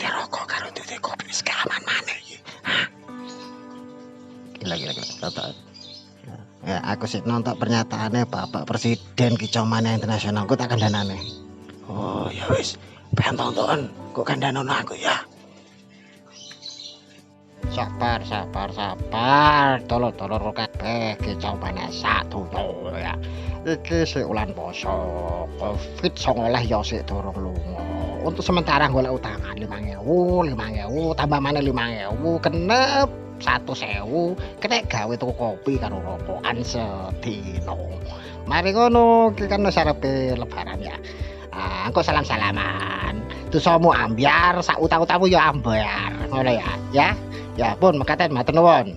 duwite rokok karo duwite kopi wis keaman maneh iki. Gila. Ya, aku sih nonton pernyataannya Bapak Presiden Kicaumania Internasional, aku tak kandhanane. Oh, ya wis. Pengen tonton, kok kandhanono aku ya. Sabar. Dulur-dulur kabeh Kicaumania sadonya ya. Iki sik ulan poso. Covid-19 ya sik durung lunga. Untuk sementara golek utangan 5.000 tambah maneh 5.000 genep 100.000 kena gawe tuku kopi karo rokokan sedina. Mari ngono iki kan wis arepe lebaran ya. Engko salam-salaman. Dosamu ambyar, sak utang-utangmu ya ambyar. Ngono ya. Ya pun mekaten matur nuwun.